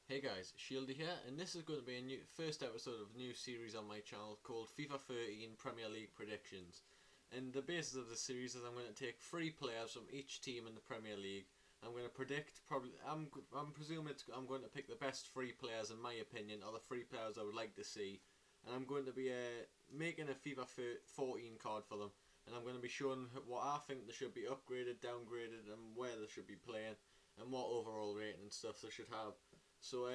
Hey guys, Shieldy here, and this is going to be a first episode of a new series on my channel called FIFA 13 Premier League Predictions. And the basis of the series is I'm going to take 3 players from each team in the Premier League. I'm going to predict, I'm presuming I'm going to pick the best 3 players in my opinion, or the 3 players I would like to see. And I'm going to be making a FIFA 14 card for them. And I'm going to be showing what I think they should be upgraded, downgraded, and where they should be playing, and what overall rating and stuff they should have. So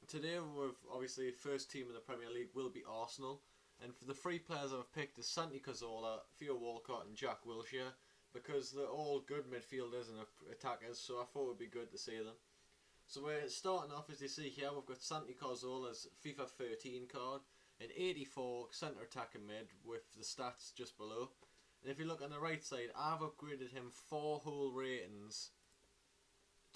today we've obviously first team in the Premier League will be Arsenal, and for the 3 players I've picked is Santi Cazorla, Theo Walcott and Jack Wilshere, because they're all good midfielders and attackers, so I thought it would be good to see them. So we're starting off, as you see here, we've got Santi Cazorla's FIFA 13 card, an 84 centre attacking mid with the stats just below. And if you look on the right side, I've upgraded him 4 whole ratings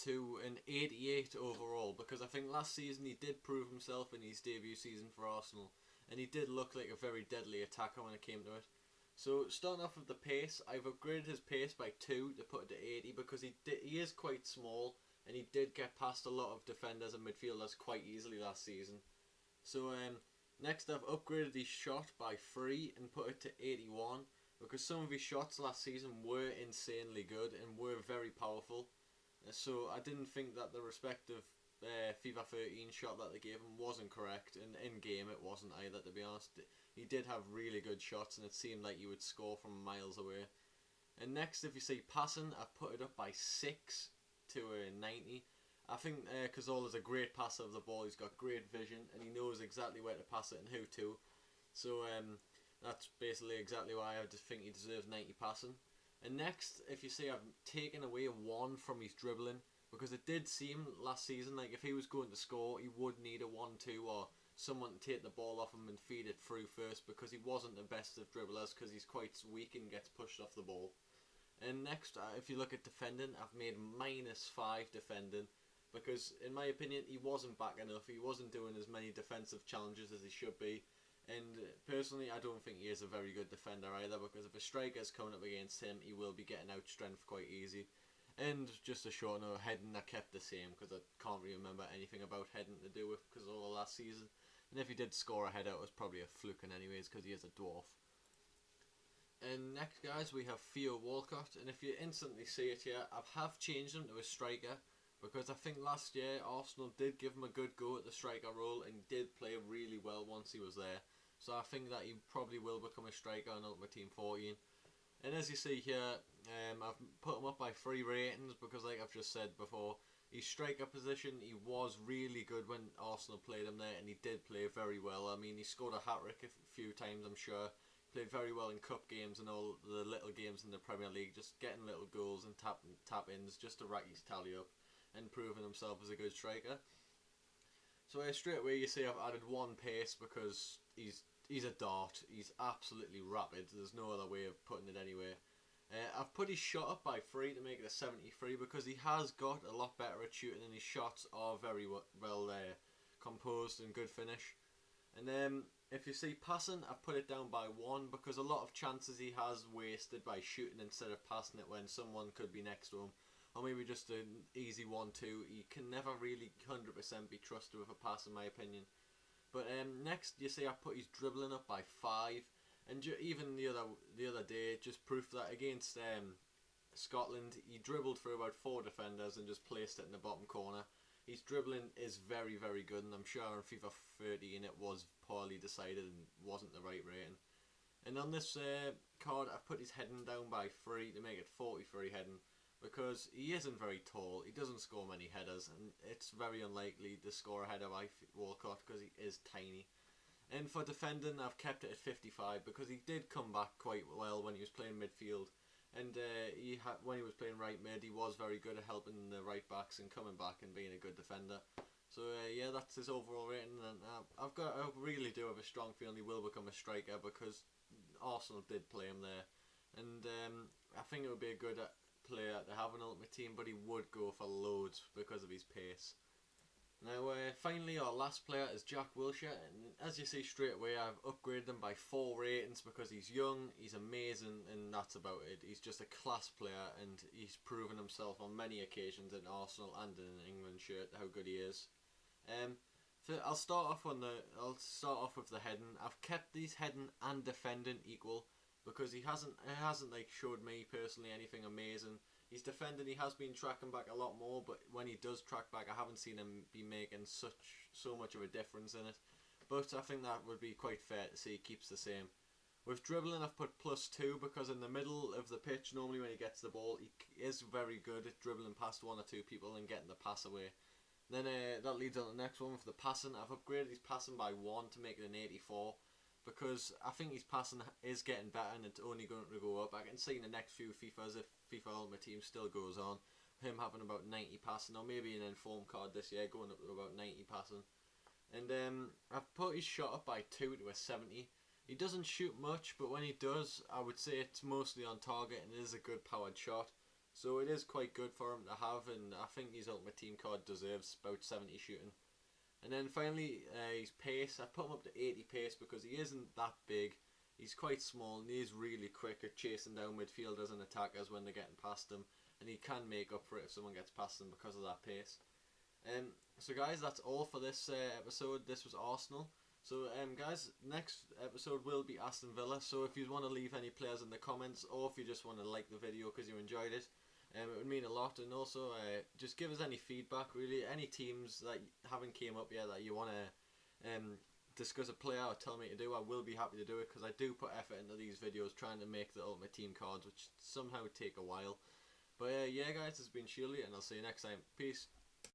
to an 88 overall, because I think last season he did prove himself in his debut season for Arsenal, and he did look like a very deadly attacker when it came to it. So starting off with the pace, I've upgraded his pace by 2 to put it to 80, because he is quite small and he did get past a lot of defenders and midfielders quite easily last season. So next I've upgraded his shot by 3 and put it to 81, because some of his shots last season were insanely good and were very powerful. So I didn't think that the respective FIFA 13 shot that they gave him wasn't correct, and in game it wasn't either, to be honest. He did have really good shots and it seemed like he would score from miles away. And next, if you see passing, I've put it up by 6 to a 90. I think Cazorla's a great passer of the ball. He's got great vision and he knows exactly where to pass it and who to. So that's basically exactly why I just think he deserves 90 passing. And next, if you see, I've taken away 1 from his dribbling, because it did seem last season like if he was going to score he would need a 1-2 or someone to take the ball off him and feed it through first, because he wasn't the best of dribblers because he's quite weak and gets pushed off the ball. And next, if you look at defending, I've made -5 defending, because in my opinion he wasn't back enough, he wasn't doing as many defensive challenges as he should be. And personally, I don't think he is a very good defender either, because if a striker's coming up against him, he will be getting out strength quite easy. And just a short note, heading I kept the same, because I can't really remember anything about heading to do with Cazorla last season. And if he did score a header, it was probably a fluke anyways, because he is a dwarf. And next, guys, we have Theo Walcott, and if you instantly see it here, I have changed him to a striker, because I think last year Arsenal did give him a good go at the striker role, and he did play really well once he was there. So I think that he probably will become a striker on Ultimate Team 14. And as you see here, I've put him up by 3 ratings, because like I've just said before, his striker position, he was really good when Arsenal played him there, and he did play very well. I mean, he scored a hat-trick a few times, I'm sure. Played very well in cup games and all the little games in the Premier League, just getting little goals and tap-ins just to rack his tally up and proving himself as a good striker. So straight away you see I've added 1 pace, because he's a dart. He's absolutely rapid. There's no other way of putting it anyway. I've put his shot up by 3 to make it a 73, because he has got a lot better at shooting and his shots are very well composed and good finish. And then if you see passing, I've put it down by 1, because a lot of chances he has wasted by shooting instead of passing it when someone could be next to him. Or maybe just an easy 1-2. He can never really 100% be trusted with a pass, in my opinion. But next, you see I put his dribbling up by 5, and even the other day, just proof that against Scotland, he dribbled through about 4 defenders and just placed it in the bottom corner. His dribbling is very, very good, and I'm sure in FIFA 13 it was poorly decided and wasn't the right rating. And on this card, I've put his heading down by 3 to make it 43 heading, because he isn't very tall, he doesn't score many headers, and it's very unlikely to score a header by Walcott because he is tiny. And for defending, I've kept it at 55, because he did come back quite well when he was playing midfield, and when he was playing right mid, he was very good at helping the right backs and coming back and being a good defender. So yeah, that's his overall rating, and I really do have a strong feeling he will become a striker, because Arsenal did play him there, and I think it would be a good player to have an Ultimate Team, but he would go for loads because of his pace. Now finally, our last player is Jack Wilshere, and as you see straight away, I've upgraded him by 4 ratings, because he's young, he's amazing, and that's about it. He's just a class player, and he's proven himself on many occasions in Arsenal and in an England shirt how good he is. I'll start off with the heading. I've kept these heading and defending equal because he hasn't like showed me personally anything amazing. He's defending, he has been tracking back a lot more, but when he does track back, I haven't seen him be making so much of a difference in it. But I think that would be quite fair to see he keeps the same. With dribbling, I've put +2 because in the middle of the pitch, normally when he gets the ball, he is very good at dribbling past 1 or 2 people and getting the pass away. Then that leads on to the next one with the passing. I've upgraded his passing by 1 to make it an 84 because I think his passing is getting better and it's only going to go up. I can see in the next few FIFAs, if FIFA Ultimate Team still goes on, him having about 90 passing, or maybe an informed card this year going up to about 90 passing. And I've put his shot up by 2 to a 70. He doesn't shoot much, but when he does, I would say it's mostly on target and it is a good powered shot. So it is quite good for him to have, and I think his Ultimate Team card deserves about 70 shooting. And then finally, his pace. I've put him up to 80 pace because he isn't that big. He's quite small and he is really quick at chasing down midfielders and attackers when they're getting past him. And he can make up for it if someone gets past him because of that pace. So guys, that's all for this episode. This was Arsenal. So guys, next episode will be Aston Villa. So if you want to leave any players in the comments, or if you just want to like the video because you enjoyed it, it would mean a lot. And also just give us any feedback, really. Any teams that haven't came up yet that you want to discuss a player or tell me to do, I will be happy to do it because I do put effort into these videos trying to make the Ultimate Team cards, which somehow take a while. But yeah guys, this has been Shirley and I'll see you next time. Peace.